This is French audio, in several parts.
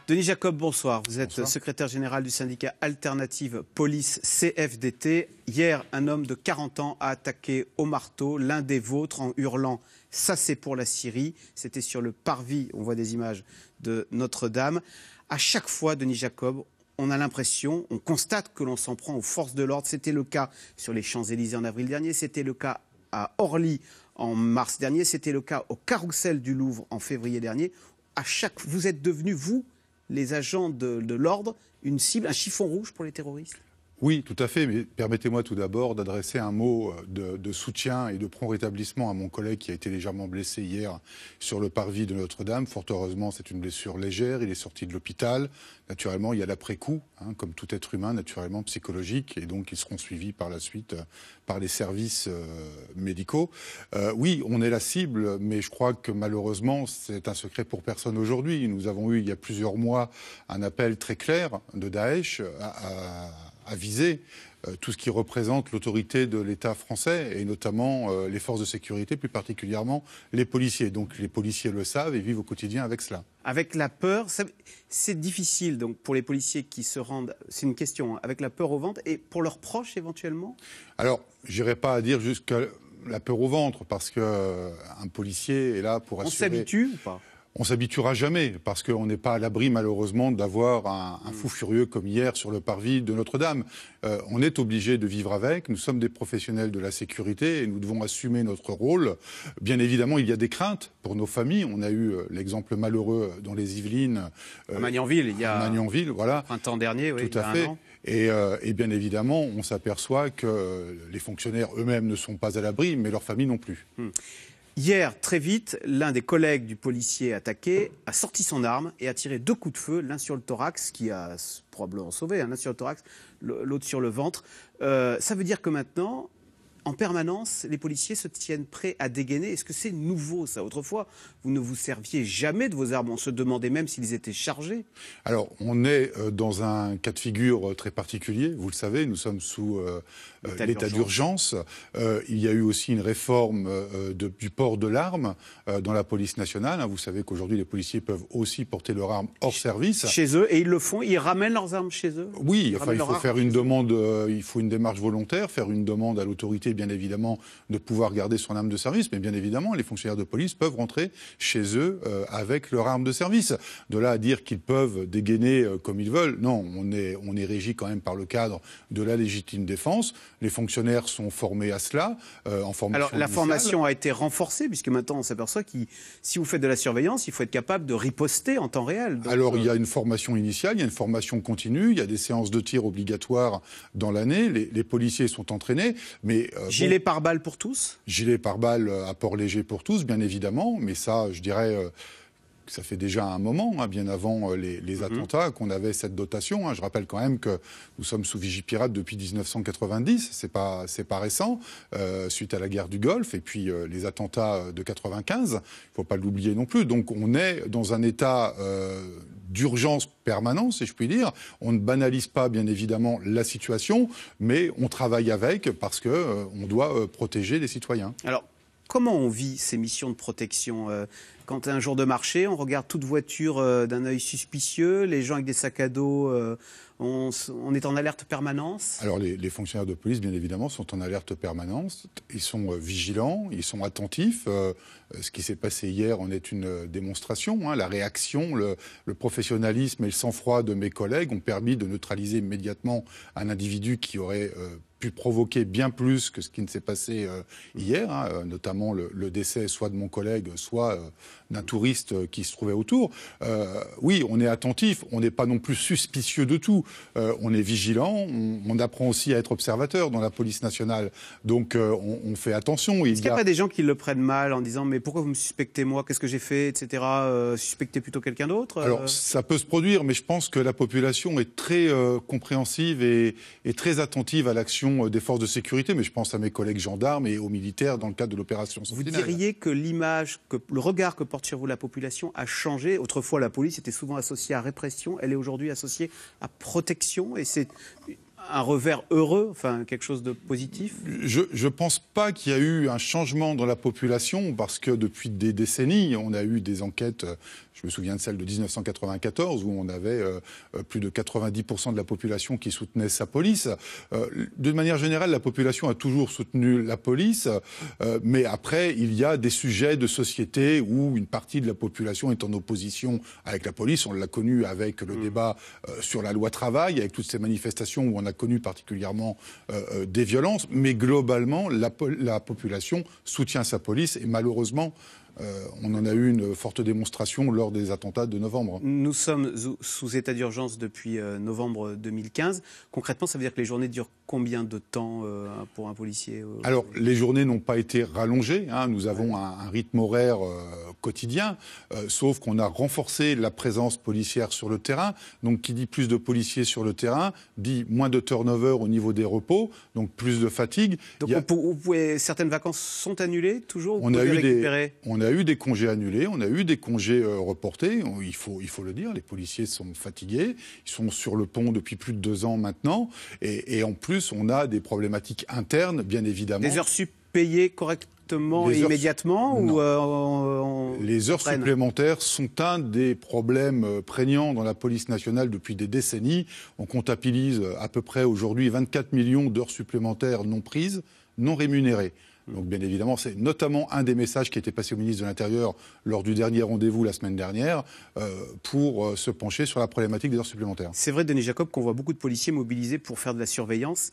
Denis Jacob, bonsoir. Vous êtes Bonsoir. secrétaire général du syndicat Alternative Police CFDT. Hier, un homme de 40 ans a attaqué au marteau l'un des vôtres en hurlant « Ça c'est pour la Syrie ». C'était sur le parvis, on voit des images de Notre-Dame. À chaque fois, Denis Jacob, on a l'impression, on constate que l'on s'en prend aux forces de l'ordre. C'était le cas sur les Champs-Élysées en avril dernier, c'était le cas à Orly en mars dernier, c'était le cas au Carrousel du Louvre en février dernier. Vous êtes devenus, vous, les agents de l'ordre, une cible, un chiffon rouge pour les terroristes? Oui, tout à fait, mais permettez-moi tout d'abord d'adresser un mot de soutien et de prompt rétablissement à mon collègue qui a été légèrement blessé hier sur le parvis de Notre-Dame. Fort heureusement, c'est une blessure légère, il est sorti de l'hôpital. Naturellement, il y a l'après-coup, comme tout être humain, naturellement psychologique, et donc ils seront suivis par la suite par les services médicaux. Oui, on est la cible, mais je crois que malheureusement, c'est un secret pour personne aujourd'hui. Nous avons eu, il y a plusieurs mois, un appel très clair de Daesh à viser tout ce qui représente l'autorité de l'État français et notamment les forces de sécurité, plus particulièrement les policiers. Donc les policiers le savent et vivent au quotidien avec cela. Avec la peur, c'est difficile donc pour les policiers qui se rendent, c'est une question, avec la peur au ventre et pour leurs proches éventuellement? Alors, j'irai pas à dire jusqu'à la peur au ventre parce que un policier est là pour assurer... On s'habitue ou pas? On s'habituera jamais, parce qu'on n'est pas à l'abri, malheureusement, d'avoir un fou furieux comme hier sur le parvis de Notre-Dame. On est obligé de vivre avec. Nous sommes des professionnels de la sécurité et nous devons assumer notre rôle. Bien évidemment, il y a des craintes pour nos familles. On a eu l'exemple malheureux dans les Yvelines. À Magnanville, il y a Magnanville, voilà. Printemps dernier, oui, tout à il y a fait. un an. Et bien évidemment, on s'aperçoit que les fonctionnaires eux-mêmes ne sont pas à l'abri, mais leurs familles non plus. Hier, très vite, l'un des collègues du policier attaqué a sorti son arme et a tiré 2 coups de feu, l'un sur le thorax, qui a probablement sauvé, l'un sur le thorax, l'autre sur le ventre. Ça veut dire que maintenant, en permanence, les policiers se tiennent prêts à dégainer. Est-ce que c'est nouveau, ça? Autrefois, vous ne vous serviez jamais de vos armes. On se demandait même s'ils étaient chargés. Alors, on est dans un cas de figure très particulier. Vous le savez, nous sommes sous l'état d'urgence. Il y a eu aussi une réforme du port de l'arme dans la police nationale. Vous savez qu'aujourd'hui, les policiers peuvent aussi porter leur arme hors service. Chez eux, et ils le font, ils ramènent leurs armes chez eux? Oui, enfin, il faut faire une demande, il faut une démarche volontaire, faire une demande à l'autorité, bien évidemment, de pouvoir garder son arme de service. Mais bien évidemment, les fonctionnaires de police peuvent rentrer chez eux avec leur arme de service. De là à dire qu'ils peuvent dégainer comme ils veulent, non, on est régi quand même par le cadre de la légitime défense. Les fonctionnaires sont formés à cela, en formation Alors, la initiale. formation a été renforcée, puisque maintenant on s'aperçoit que si vous faites de la surveillance, il faut être capable de riposter en temps réel. Donc, alors, il y a une formation initiale, il y a une formation continue, il y a des séances de tir obligatoires dans l'année, les policiers sont entraînés, mais... gilet pare-balles pour tous? Gilet pare-balles à port léger pour tous, bien évidemment, mais ça, je dirais... ça fait déjà un moment, bien avant les attentats, qu'on avait cette dotation. Je rappelle quand même que nous sommes sous Vigipirate depuis 1990, c'est pas récent, suite à la guerre du Golfe, et puis les attentats de 95, il ne faut pas l'oublier non plus. Donc on est dans un état d'urgence permanente, si je puis dire. On ne banalise pas, bien évidemment, la situation, mais on travaille avec parce qu'on doit protéger les citoyens. Alors, comment on vit ces missions de protection? Quand un jour de marché, on regarde toute voiture d'un œil suspicieux, les gens avec des sacs à dos, on est en alerte permanente? Alors les fonctionnaires de police, bien évidemment, sont en alerte permanente. Ils sont vigilants, ils sont attentifs. Ce qui s'est passé hier en est une démonstration. La réaction, le professionnalisme et le sang-froid de mes collègues ont permis de neutraliser immédiatement un individu qui aurait pu provoquer bien plus que ce qui ne s'est passé hier, notamment le décès soit de mon collègue, soit d'un touriste qui se trouvait autour. Oui, on est attentif, on n'est pas non plus suspicieux de tout. On est vigilant, on apprend aussi à être observateur dans la police nationale. Donc on fait attention. Est-ce qu'il n'y a pas des gens qui le prennent mal en disant « mais pourquoi vous me suspectez moi, qu'est-ce que j'ai fait, etc. » Suspectez plutôt quelqu'un d'autre? Alors ça peut se produire, mais je pense que la population est très compréhensive et très attentive à l'action des forces de sécurité, mais je pense à mes collègues gendarmes et aux militaires dans le cadre de l'opération Sentinelle. Vous diriez que l'image, que le regard que porte sur vous la population a changé? Autrefois, la police était souvent associée à répression, elle est aujourd'hui associée à protection, et c'est un revers heureux, enfin quelque chose de positif? Je ne pense pas qu'il y a eu un changement dans la population, parce que depuis des décennies, on a eu des enquêtes, je me souviens de celle de 1994, où on avait plus de 90% de la population qui soutenait sa police. De manière générale, la population a toujours soutenu la police, mais après, il y a des sujets de société où une partie de la population est en opposition avec la police. On l'a connu avec le débat sur la loi travail, avec toutes ces manifestations où on a connu particulièrement des violences, mais globalement, la population soutient sa police et malheureusement, on en a eu une forte démonstration lors des attentats de novembre. Nous sommes sous état d'urgence depuis novembre 2015. Concrètement, ça veut dire que les journées durent combien de temps pour un policier Alors, les journées n'ont pas été rallongées. Nous avons un rythme horaire quotidien, sauf qu'on a renforcé la présence policière sur le terrain. Donc, qui dit plus de policiers sur le terrain, dit moins de turnover au niveau des repos, donc plus de fatigue. Donc, certaines vacances sont annulées toujours? On a eu des congés annulés, on a eu des congés reportés. Il faut le dire, les policiers sont fatigués. Ils sont sur le pont depuis plus de 2 ans maintenant. Et en plus, on a des problématiques internes, bien évidemment. Des heures sup payées correctement et immédiatement Les heures supplémentaires sont un des problèmes prégnants dans la police nationale depuis des décennies. On comptabilise à peu près aujourd'hui 24 millions d'heures supplémentaires non prises, non rémunérées. Donc bien évidemment, c'est notamment un des messages qui a été passé au ministre de l'Intérieur lors du dernier rendez-vous la semaine dernière pour se pencher sur la problématique des heures supplémentaires. C'est vrai, Denis Jacob, qu'on voit beaucoup de policiers mobilisés pour faire de la surveillance.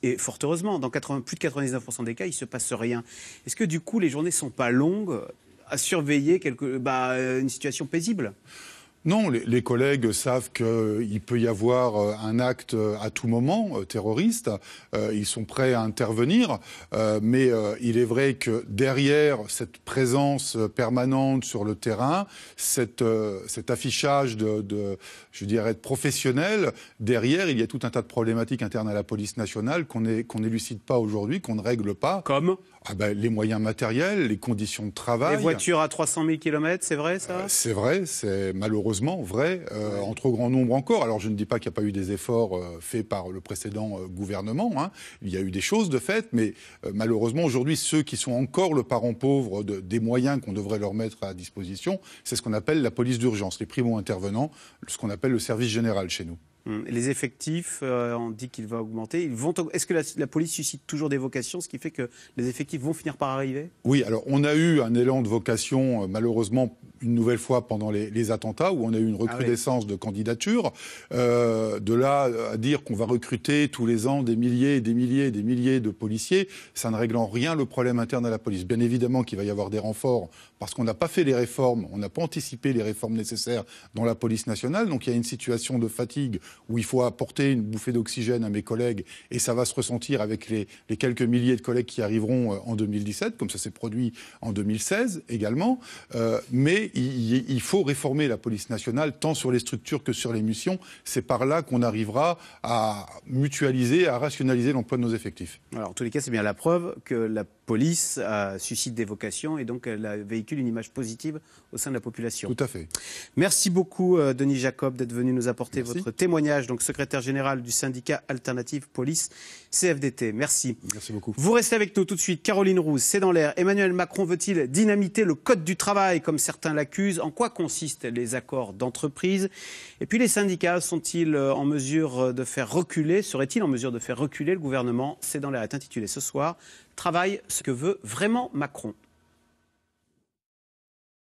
Et fort heureusement, dans plus de 99% des cas, il ne se passe rien. Est-ce que du coup, les journées ne sont pas longues à surveiller une situation paisible ? Non, les collègues savent qu'il peut y avoir un acte à tout moment terroriste. Ils sont prêts à intervenir. Mais il est vrai que derrière cette présence permanente sur le terrain, cet affichage je dirais, professionnel, derrière, il y a tout un tas de problématiques internes à la police nationale qu'on n'élucide pas aujourd'hui, qu'on ne règle pas. Comme les moyens matériels, les conditions de travail. Les voitures à 300 000 km, c'est vrai ça ? C'est vrai, c'est malheureusement vrai, en trop grand nombre encore. Alors je ne dis pas qu'il n'y a pas eu des efforts faits par le précédent gouvernement. Il y a eu des choses de fait, mais malheureusement aujourd'hui, ceux qui sont encore le parent pauvre des moyens qu'on devrait leur mettre à disposition, c'est ce qu'on appelle la police d'urgence, les primo-intervenants, ce qu'on appelle le service général chez nous. Les effectifs, on dit qu'il va augmenter. Est-ce que la police suscite toujours des vocations, ce qui fait que les effectifs vont finir par arriver ? Oui, alors on a eu un élan de vocation, malheureusement, une nouvelle fois pendant les attentats, où on a eu une recrudescence de candidatures. De là à dire qu'on va recruter tous les ans des milliers et des milliers et des milliers de policiers, ça ne règle en rien le problème interne à la police. Bien évidemment qu'il va y avoir des renforts, parce qu'on n'a pas fait les réformes, on n'a pas anticipé les réformes nécessaires dans la police nationale. Donc il y a une situation de fatigue où il faut apporter une bouffée d'oxygène à mes collègues, et ça va se ressentir avec les quelques milliers de collègues qui arriveront en 2017, comme ça s'est produit en 2016 également. Mais il faut réformer la police nationale, tant sur les structures que sur les missions. C'est par là qu'on arrivera à mutualiser, à rationaliser l'emploi de nos effectifs. Alors, en tous les cas, c'est bien la preuve que la police suscite des vocations et donc elle véhicule une image positive au sein de la population. Tout à fait. Merci beaucoup, Denis Jacob, d'être venu nous apporter votre témoignage, donc secrétaire général du syndicat Alternative Police CFDT. Merci. Merci beaucoup. Vous restez avec nous tout de suite. Caroline Roux, c'est dans l'air. Emmanuel Macron veut-il dynamiter le code du travail, comme certains l'accusent ? En quoi consistent les accords d'entreprise ? Et puis les syndicats sont-ils en mesure de faire reculer, seraient-ils en mesure de faire reculer le gouvernement ? C'est dans l'air est intitulé ce soir « Travail, ce que veut vraiment Macron ».